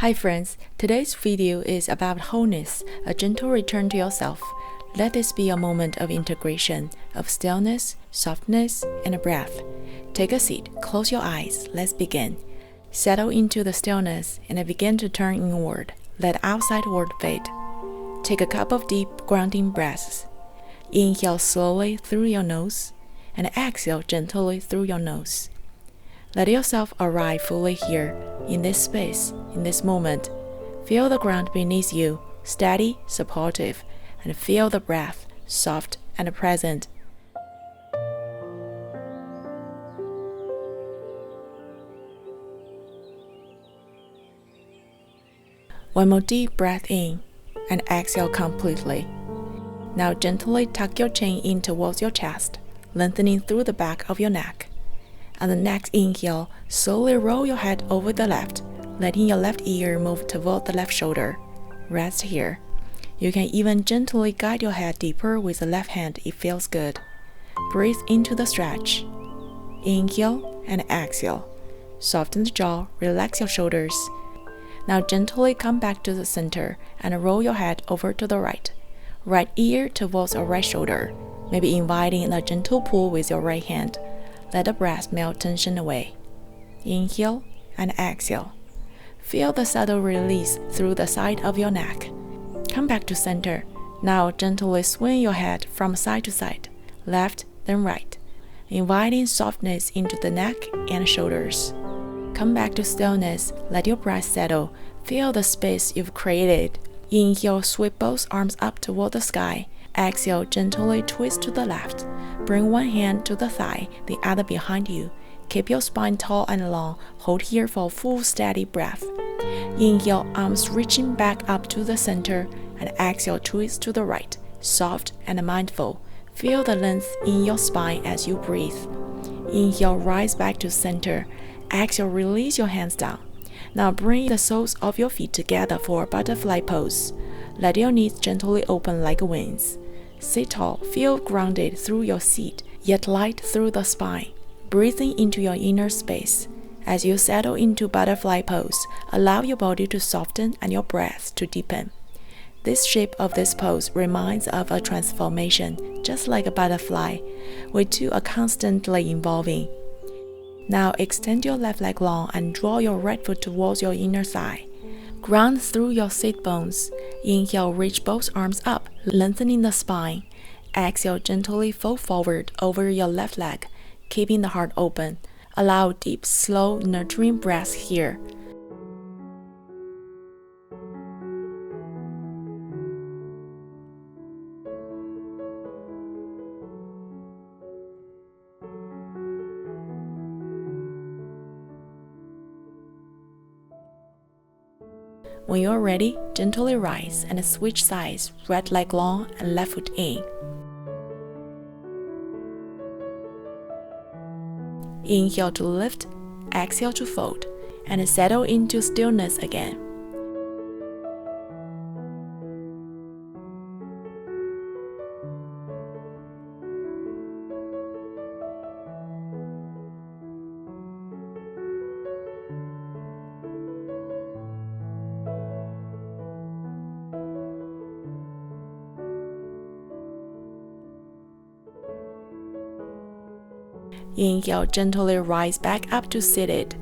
Hi friends, today's video is about wholeness, a gentle return to yourself. Let this be a moment of integration, of stillness, softness, and a breath. Take a seat, close your eyes, let's begin. Settle into the stillness and begin to turn inward. Let outside world fade. Take a couple of deep grounding breaths. Inhale slowly through your nose and exhale gently through your nose. Let yourself arrive fully here, in this space, in this moment. Feel the ground beneath you, steady, supportive, and feel the breath, soft and present. One more deep breath in, and exhale completely. Now gently tuck your chin in towards your chest, lengthening through the back of your neck. On the next inhale, slowly roll your head over the left, letting your left ear move toward the left shoulder. Rest here. You can even gently guide your head deeper with the left hand if it feels good. Breathe into the stretch. Inhale and exhale. Soften the jaw, relax your shoulders. Now gently come back to the center and roll your head over to the right. Right ear towards your right shoulder, maybe inviting a gentle pull with your right hand. Let the breath melt tension away. Inhale and exhale. Feel the subtle release through the side of your neck. Come back to center. Now gently swing your head from side to side, left then right, inviting softness into the neck and shoulders. Come back to stillness. Let your breath settle. Feel the space you've created. Inhale, sweep both arms up toward the sky. Exhale, gently twist to the left. Bring one hand to the thigh, the other behind you. Keep your spine tall and long. Hold here for a full steady breath. Inhale, arms reaching back up to the center, and exhale, twist to the right, soft and mindful. Feel the length in your spine as you breathe. Inhale, rise back to center. Exhale, release your hands down. Now bring the soles of your feet together for a butterfly pose. Let your knees gently open like wings. Sit tall, feel grounded through your seat, yet light through the spine. Breathing into your inner space. As you settle into butterfly pose, allow your body to soften and your breath to deepen. This shape of this pose reminds of a transformation, just like a butterfly. We two are constantly evolving. Now extend your left leg long and draw your right foot towards your inner thigh. Ground through your sit bones. Inhale, reach both arms up, lengthening the spine. Exhale, gently fold forward over your left leg, keeping the heart open. Allow deep, slow, nurturing breaths here. When you're ready, gently rise and switch sides, right leg long and left foot in. Inhale to lift, exhale to fold, and settle into stillness again. Inhale, gently rise back up to seated.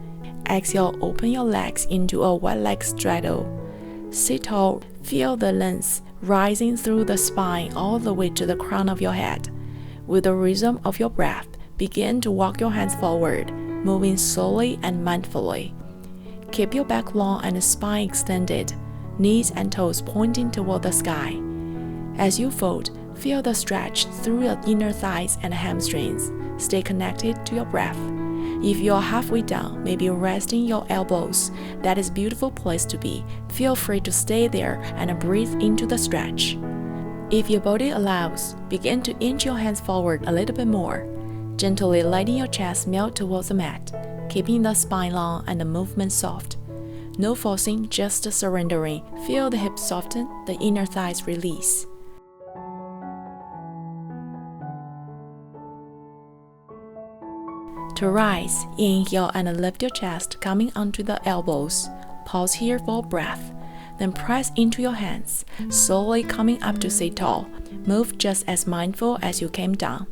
Exhale, open your legs into a wide leg straddle. Sit tall, feel the length rising through the spine all the way to the crown of your head. With the rhythm of your breath, begin to walk your hands forward, moving slowly and mindfully. Keep your back long and spine extended, knees and toes pointing toward the sky. As you fold, feel the stretch through your inner thighs and hamstrings. Stay connected to your breath. If you're halfway down, maybe resting your elbows. That is a beautiful place to be. Feel free to stay there and breathe into the stretch. If your body allows, begin to inch your hands forward a little bit more. Gently letting your chest melt towards the mat, keeping the spine long and the movement soft. No forcing, just surrendering. Feel the hips soften, the inner thighs release. To rise, inhale and lift your chest, coming onto the elbows. Pause here for breath. Then press into your hands, slowly coming up to sit tall. Move just as mindful as you came down.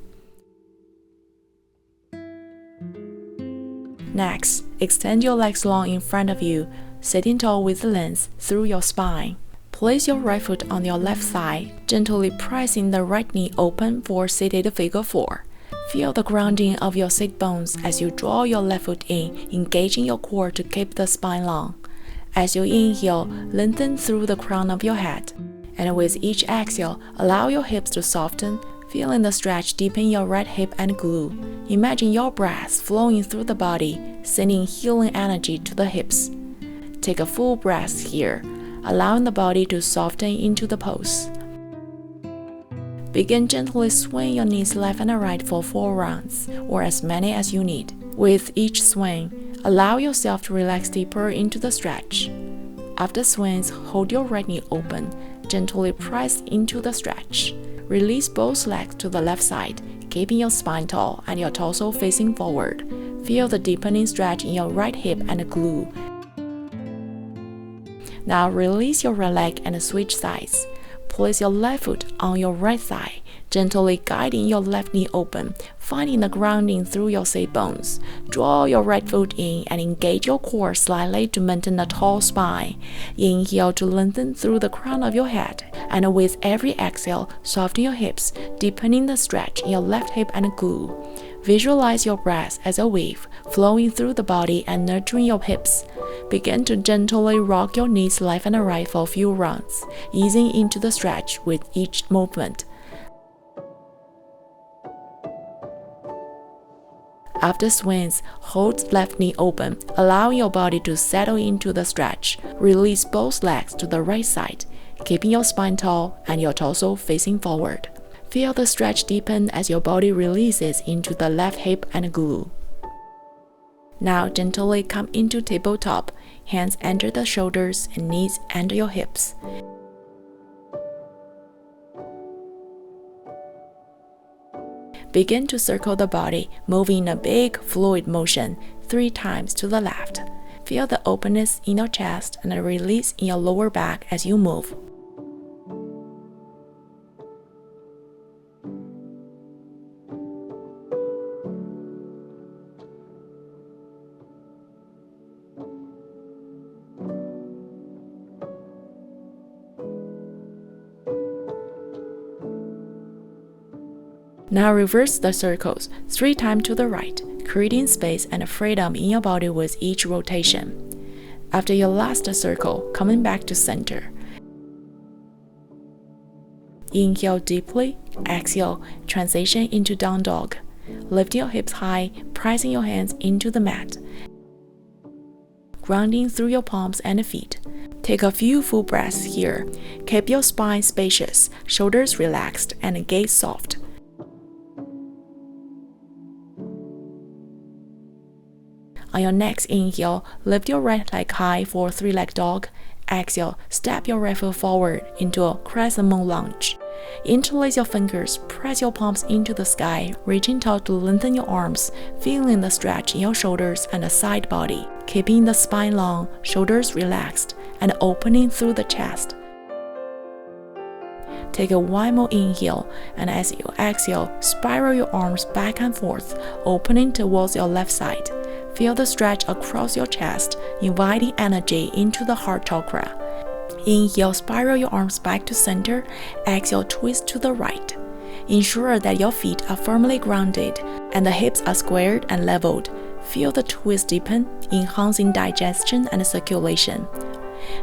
Next, extend your legs long in front of you, sitting tall with length through your spine. Place your right foot on your left side, gently pressing the right knee open for seated figure 4. Feel the grounding of your sit bones as you draw your left foot in, engaging your core to keep the spine long. As you inhale, lengthen through the crown of your head. And with each exhale, allow your hips to soften, feeling the stretch deepen your right hip and glute. Imagine your breath flowing through the body, sending healing energy to the hips. Take a full breath here, allowing the body to soften into the pose. Begin gently swaying your knees left and right for 4 rounds, or as many as you need. With each swing, allow yourself to relax deeper into the stretch. After swings, hold your right knee open, gently press into the stretch. Release both legs to the left side, keeping your spine tall and your torso facing forward. Feel the deepening stretch in your right hip and glute. Now release your right leg and switch sides. Place your left foot on your right thigh, gently guiding your left knee open, finding the grounding through your sit bones. Draw your right foot in and engage your core slightly to maintain a tall spine. Inhale to lengthen through the crown of your head, and with every exhale, soften your hips, deepening the stretch in your left hip and glute. Visualize your breath as a wave, flowing through the body and nurturing your hips. Begin to gently rock your knees left and right for a few rounds, easing into the stretch with each movement. After swings, hold left knee open, allowing your body to settle into the stretch. Release both legs to the right side, keeping your spine tall and your torso facing forward. Feel the stretch deepen as your body releases into the left hip and glute. Now gently come into tabletop, hands under the shoulders and knees under your hips. Begin to circle the body, moving in a big, fluid motion 3 times to the left. Feel the openness in your chest and a release in your lower back as you move. Now reverse the circles 3 times to the right, creating space and freedom in your body with each rotation. After your last circle, coming back to center. Inhale deeply, exhale, transition into down dog. Lift your hips high, pressing your hands into the mat. Grounding through your palms and feet. Take a few full breaths here. Keep your spine spacious, shoulders relaxed, and gaze soft. On your next inhale, lift your right leg high for 3-leg dog. Exhale, step your right foot forward into a Crescent Moon lunge. Interlace your fingers, press your palms into the sky, reaching tall to lengthen your arms, feeling the stretch in your shoulders and the side body, keeping the spine long, shoulders relaxed, and opening through the chest. Take a 1 more inhale, and as you exhale, spiral your arms back and forth, opening towards your left side. Feel the stretch across your chest, inviting energy into the heart chakra. Inhale, spiral your arms back to center. Exhale, twist to the right. Ensure that your feet are firmly grounded and the hips are squared and leveled. Feel the twist deepen, enhancing digestion and circulation.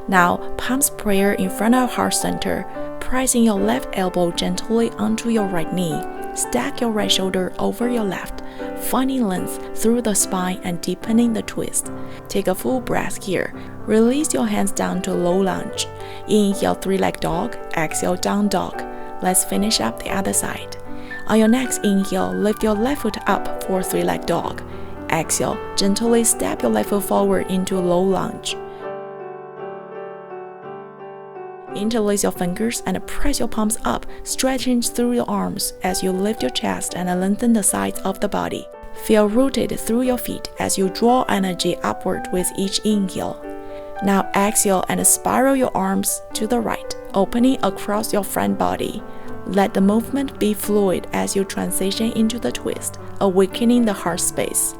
Now, palms prayer in front of heart center, pressing your left elbow gently onto your right knee. Stack your right shoulder over your left, finding length through the spine and deepening the twist. Take a full breath here. Release your hands down to low lunge. Inhale 3-leg dog, exhale down dog. Let's finish up the other side. On your next inhale, lift your left foot up for 3-leg dog. Exhale, gently step your left foot forward into a low lunge. Interlace your fingers and press your palms up, stretching through your arms as you lift your chest and lengthen the sides of the body. Feel rooted through your feet as you draw energy upward with each inhale. Now exhale and spiral your arms to the right, opening across your front body. Let the movement be fluid as you transition into the twist, awakening the heart space.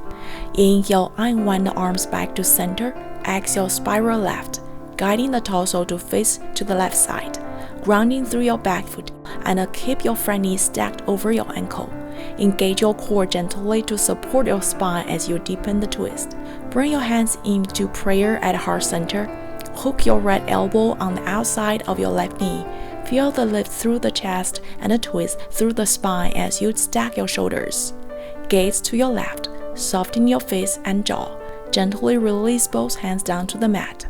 Inhale, unwind the arms back to center. Exhale, spiral left, guiding the torso to face to the left side, grounding through your back foot, and keep your front knee stacked over your ankle. Engage your core gently to support your spine as you deepen the twist. Bring your hands into prayer at heart center. Hook your right elbow on the outside of your left knee. Feel the lift through the chest and the twist through the spine as you stack your shoulders. Gaze to your left. Soften your face and jaw. Gently release both hands down to the mat.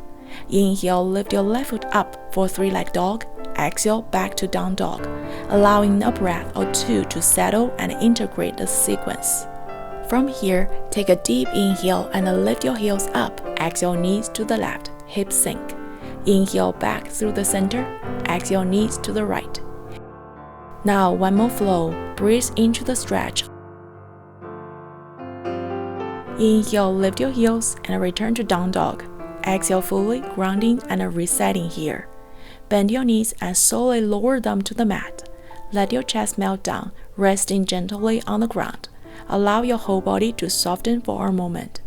Inhale, lift your left foot up for three-leg dog. Exhale, back to down dog, allowing a breath or two to settle and integrate the sequence. From here, take a deep inhale and lift your heels up. Exhale, knees to the left, hips sink. Inhale back through the center. Exhale, knees to the right. Now, one more flow. Breathe into the stretch. Inhale, lift your heels and return to down dog. Exhale fully, grounding and resetting here. Bend your knees and slowly lower them to the mat. Let your chest melt down, resting gently on the ground. Allow your whole body to soften for a moment.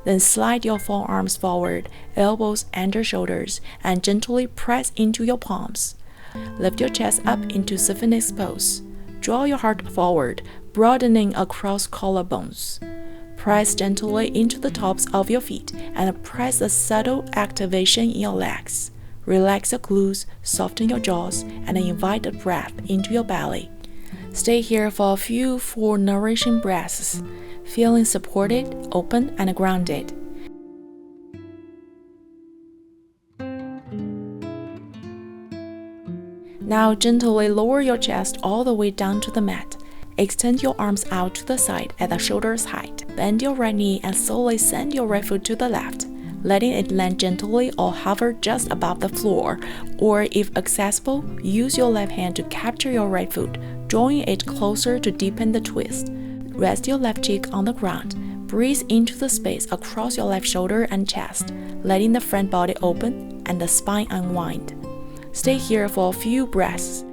Then slide your forearms forward, elbows under shoulders, and gently press into your palms. Lift your chest up into sphinx pose. Draw your heart forward, broadening across collarbones. Press gently into the tops of your feet and press a subtle activation in your legs. Relax your glutes, soften your jaws, and invite the breath into your belly. Stay here for a few full nourishing breaths, feeling supported, open, and grounded. Now gently lower your chest all the way down to the mat. Extend your arms out to the side at the shoulder's height. Bend your right knee and slowly send your right foot to the left, letting it land gently or hover just above the floor, or if accessible, use your left hand to capture your right foot, drawing it closer to deepen the twist. Rest your left cheek on the ground. Breathe into the space across your left shoulder and chest, letting the front body open and the spine unwind. Stay here for a few breaths.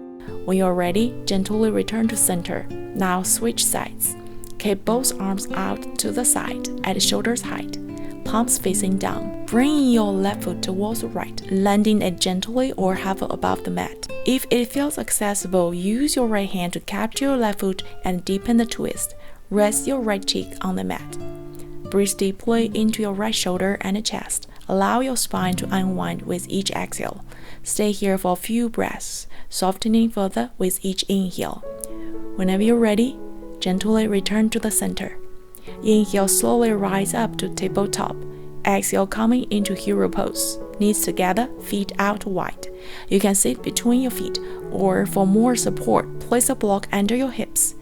When you're ready, gently return to center. Now switch sides. Keep both arms out to the side at shoulder's height, palms facing down. Bring your left foot towards the right, landing it gently or hover above the mat. If it feels accessible, use your right hand to capture your left foot and deepen the twist. Rest your right cheek on the mat. Breathe deeply into your right shoulder and chest. Allow your spine to unwind with each exhale. Stay here for a few breaths, softening further with each inhale. Whenever you're ready, gently return to the center. Inhale, slowly rise up to tabletop. Exhale, coming into hero pose. Knees together, feet out wide. You can sit between your feet, or for more support, place a block under your hips.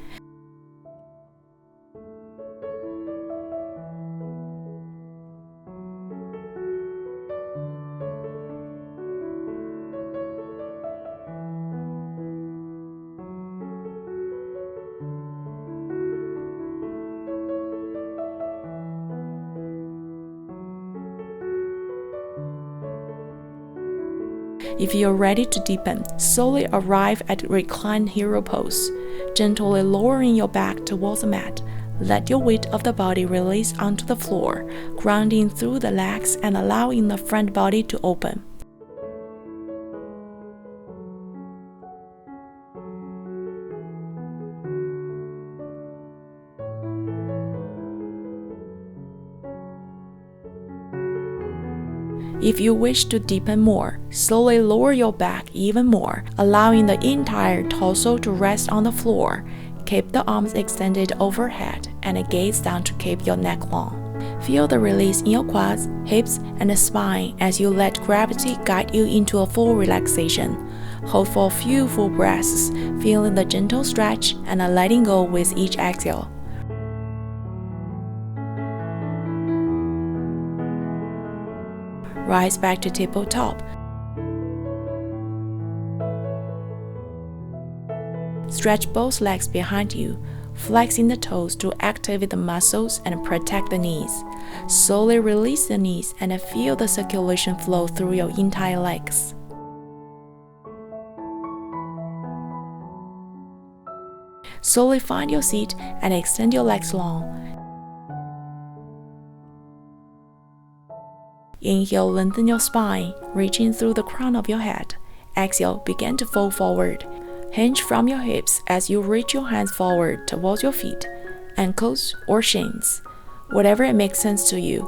If you're ready to deepen, slowly arrive at reclined hero pose, gently lowering your back towards the mat. Let your weight of the body release onto the floor, grounding through the legs and allowing the front body to open. If you wish to deepen more, slowly lower your back even more, allowing the entire torso to rest on the floor. Keep the arms extended overhead and gaze down to keep your neck long. Feel the release in your quads, hips, and the spine as you let gravity guide you into a full relaxation. Hold for a few full breaths, feeling the gentle stretch and letting go with each exhale. Rise back to tabletop. Stretch both legs behind you. flexing the toes to activate the muscles and protect the knees. Slowly release the knees and feel the circulation flow through your entire legs. Slowly find your seat and extend your legs long. Inhale, lengthen your spine, reaching through the crown of your head. Exhale, begin to fold forward. Hinge from your hips as you reach your hands forward towards your feet, ankles, or shins, whatever it makes sense to you.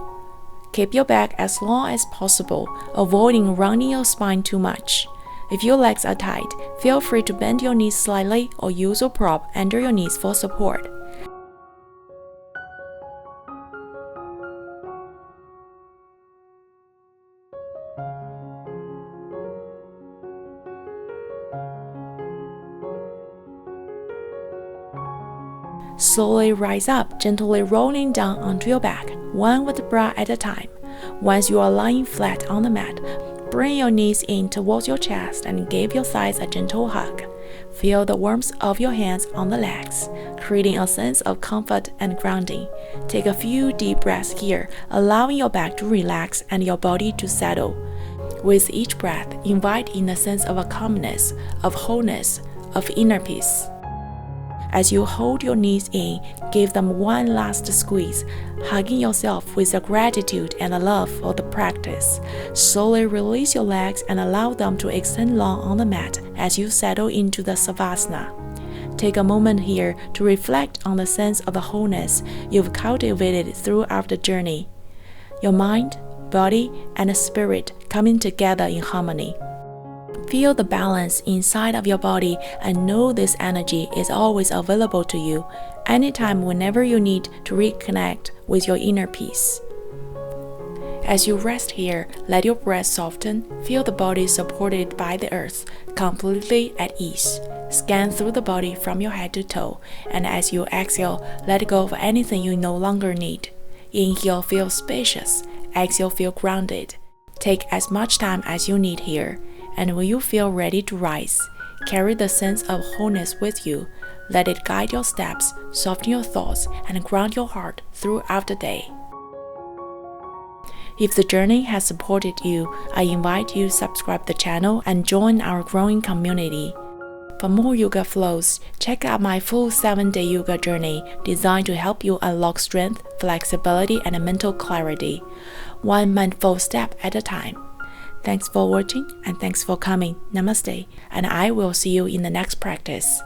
Keep your back as long as possible, avoiding rounding your spine too much. If your legs are tight, feel free to bend your knees slightly or use a prop under your knees for support. Slowly rise up, gently rolling down onto your back, one vertebra at a time. Once you are lying flat on the mat, bring your knees in towards your chest and give your thighs a gentle hug. Feel the warmth of your hands on the legs, creating a sense of comfort and grounding. Take a few deep breaths here, allowing your back to relax and your body to settle. With each breath, invite in a sense of a calmness, of wholeness, of inner peace. As you hold your knees in, give them one last squeeze, hugging yourself with a gratitude and a love for the practice. Slowly release your legs and allow them to extend long on the mat as you settle into the savasana. Take a moment here to reflect on the sense of the wholeness you've cultivated throughout the journey. Your mind, body, and spirit coming together in harmony. Feel the balance inside of your body and know this energy is always available to you, anytime whenever you need to reconnect with your inner peace. As you rest here, let your breath soften, feel the body supported by the earth, completely at ease. Scan through the body from your head to toe, and as you exhale, let go of anything you no longer need. Inhale, feel spacious. Exhale, feel grounded. Take as much time as you need here. And when you feel ready to rise, carry the sense of wholeness with you. Let it guide your steps, soften your thoughts, and ground your heart throughout the day. If the journey has supported you, I invite you to subscribe the channel and join our growing community. For more yoga flows, check out my full 7-day yoga journey designed to help you unlock strength, flexibility, and mental clarity, one mindful step at a time. Thanks for watching and thanks for coming. Namaste, and I will see you in the next practice.